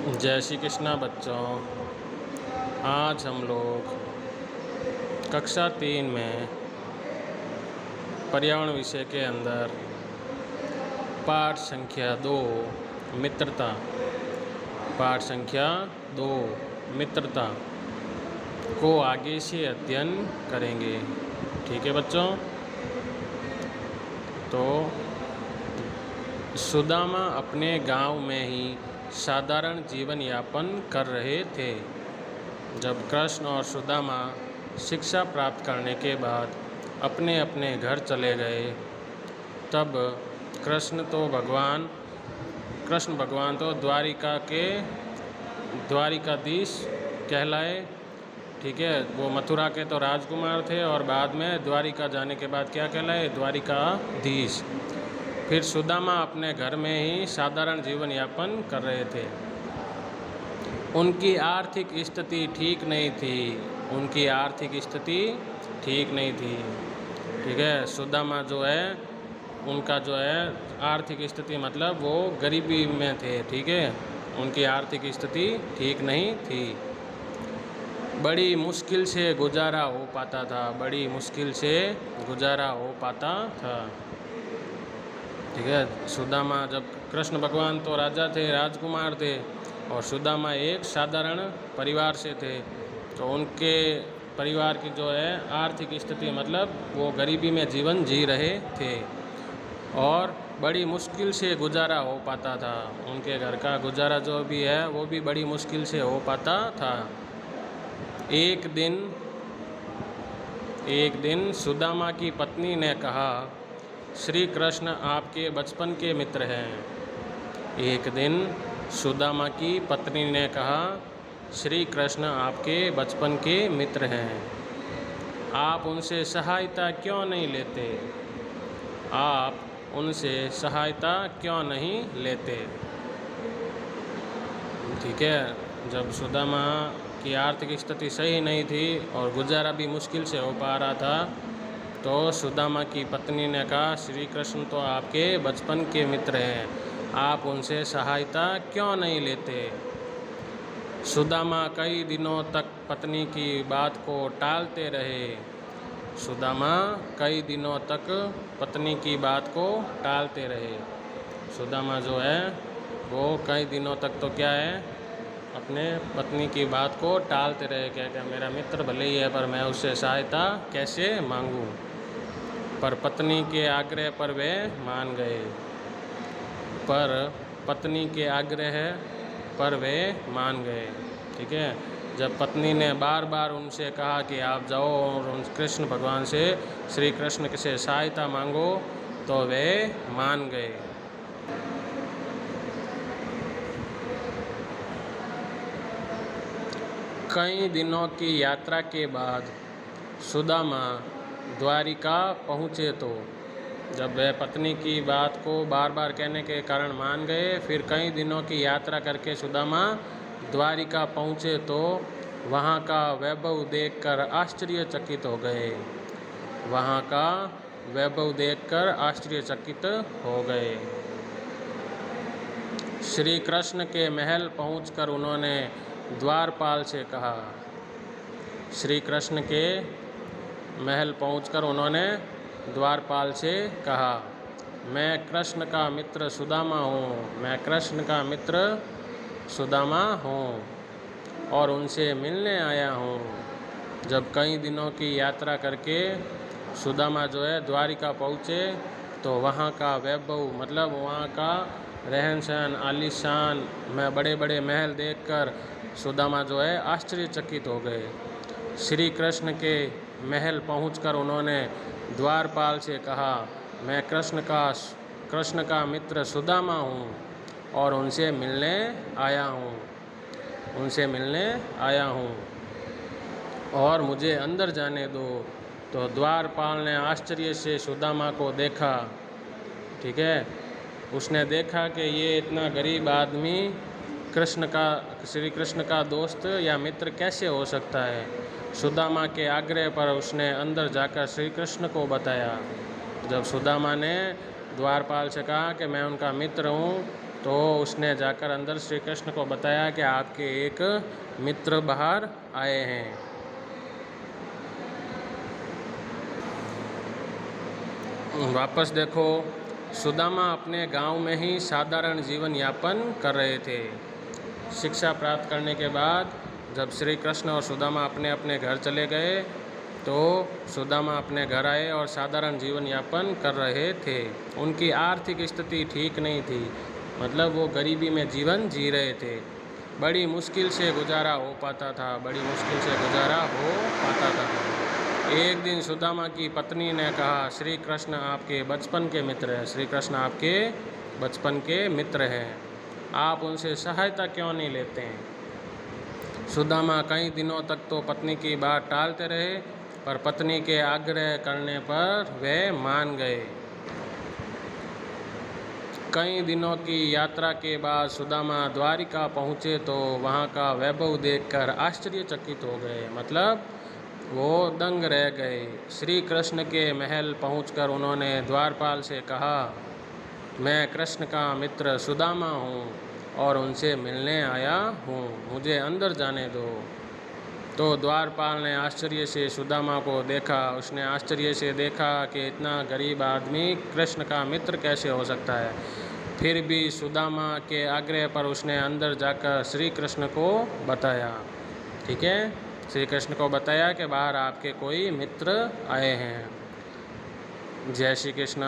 जय श्री कृष्णा बच्चों। आज हम लोग कक्षा 3 में पर्यावरण विषय के अंदर पाठ संख्या 2 मित्रता मित्रता को आगे से अध्ययन करेंगे। ठीक है बच्चों। तो सुदामा अपने गांव में ही साधारण जीवन यापन कर रहे थे। जब कृष्ण और सुदामा शिक्षा प्राप्त करने के बाद अपने अपने घर चले गए, तब कृष्ण भगवान तो द्वारिकाधीश कहलाए। ठीक है, वो मथुरा के तो राजकुमार थे और बाद में द्वारिका जाने के बाद क्या कहलाए? द्वारिकाधीश। फिर सुदामा अपने घर में ही साधारण जीवन यापन कर रहे थे। उनकी आर्थिक स्थिति ठीक नहीं थी। ठीक है, सुदामा जो है उनका जो है आर्थिक स्थिति मतलब वो गरीबी में थे। ठीक है, उनकी आर्थिक स्थिति ठीक नहीं थी। बड़ी मुश्किल से गुजारा हो पाता था। ठीक है, सुदामा जब कृष्ण भगवान तो राजा थे, राजकुमार थे, और सुदामा एक साधारण परिवार से थे, तो उनके परिवार की जो है आर्थिक स्थिति मतलब वो गरीबी में जीवन जी रहे थे और बड़ी मुश्किल से गुजारा हो पाता था। उनके घर का गुजारा जो भी है वो भी बड़ी मुश्किल से हो पाता था। एक दिन सुदामा की पत्नी ने कहा, श्री कृष्ण आपके बचपन के मित्र हैं। एक दिन सुदामा की पत्नी ने कहा, श्री कृष्ण आपके बचपन के मित्र हैं, आप उनसे सहायता क्यों नहीं लेते? ठीक है, जब सुदामा की आर्थिक स्थिति सही नहीं थी और गुजारा भी मुश्किल से हो पा रहा था, तो सुदामा की पत्नी ने कहा, श्री कृष्ण तो आपके बचपन के मित्र हैं, आप उनसे सहायता क्यों नहीं लेते? सुदामा कई दिनों तक पत्नी की बात को टालते रहे। सुदामा जो है वो कई दिनों तक तो क्या है, अपने पत्नी की बात को टालते रहे। क्या मेरा मित्र भले ही है पर मैं उससे सहायता कैसे मांगूं? पर पत्नी के आग्रह पर वे मान गए। ठीक है, जब पत्नी ने बार बार उनसे कहा कि आप जाओ और उन कृष्ण भगवान से श्री कृष्ण से सहायता मांगो, तो वे मान गए। कई दिनों की यात्रा के बाद सुदामा द्वारिका पहुँचे, तो जब वह पत्नी की बात को बार बार कहने के कारण मान गए, फिर कई दिनों की यात्रा करके सुदामा द्वारिका पहुँचे, तो वहाँ का वैभव देखकर आश्चर्यचकित हो गए। श्री कृष्ण के महल पहुँचकर उन्होंने द्वारपाल से कहा, मैं कृष्ण का मित्र सुदामा हूँ और उनसे मिलने आया हूँ। जब कई दिनों की यात्रा करके सुदामा जो है द्वारिका पहुँचे, तो वहाँ का वैभव मतलब वहाँ का रहन सहन आलीशान में बड़े बड़े महल देखकर सुदामा जो है आश्चर्यचकित हो गए। श्री कृष्ण के महल पहुंचकर उन्होंने द्वारपाल से कहा, मैं कृष्ण का मित्र सुदामा हूँ और उनसे मिलने आया हूँ और मुझे अंदर जाने दो। तो द्वारपाल ने आश्चर्य से सुदामा को देखा। ठीक है, उसने देखा कि ये इतना गरीब आदमी श्री कृष्ण का दोस्त या मित्र कैसे हो सकता है। सुदामा के आग्रह पर उसने अंदर जाकर श्री कृष्ण को बताया। जब सुदामा ने द्वारपाल से कहा कि मैं उनका मित्र हूँ तो उसने जाकर अंदर श्री कृष्ण को बताया कि आपके एक मित्र बाहर आए हैं। वापस देखो, सुदामा अपने गांव में ही साधारण जीवन यापन कर रहे थे। शिक्षा प्राप्त करने के बाद जब श्री कृष्ण और सुदामा अपने अपने घर चले गए तो सुदामा अपने घर आए और साधारण जीवन यापन कर रहे थे। उनकी आर्थिक स्थिति ठीक नहीं थी, मतलब वो गरीबी में जीवन जी रहे थे। बड़ी मुश्किल से गुजारा हो पाता था, बड़ी मुश्किल से गुजारा हो पाता था। एक दिन सुदामा की पत्नी ने कहा, श्री कृष्ण आपके बचपन के मित्र हैं, श्री कृष्ण आपके बचपन के मित्र हैं, आप उनसे सहायता क्यों नहीं लेते हैं। सुदामा कई दिनों तक तो पत्नी की बात टालते रहे, पर पत्नी के आग्रह करने पर वे मान गए। कई दिनों की यात्रा के बाद सुदामा द्वारिका पहुँचे तो वहाँ का वैभव देखकर आश्चर्यचकित हो गए, मतलब वो दंग रह गए। श्री कृष्ण के महल पहुंचकर उन्होंने द्वारपाल से कहा, मैं कृष्ण का मित्र सुदामा हूँ और उनसे मिलने आया हूँ, मुझे अंदर जाने दो। तो द्वारपाल ने आश्चर्य से सुदामा को देखा। उसने आश्चर्य से देखा कि इतना गरीब आदमी कृष्ण का मित्र कैसे हो सकता है। फिर भी सुदामा के आग्रह पर उसने अंदर जाकर श्री कृष्ण को बताया। ठीक है, श्री कृष्ण को बताया कि बाहर आपके कोई मित्र आए हैं। जय श्री कृष्ण।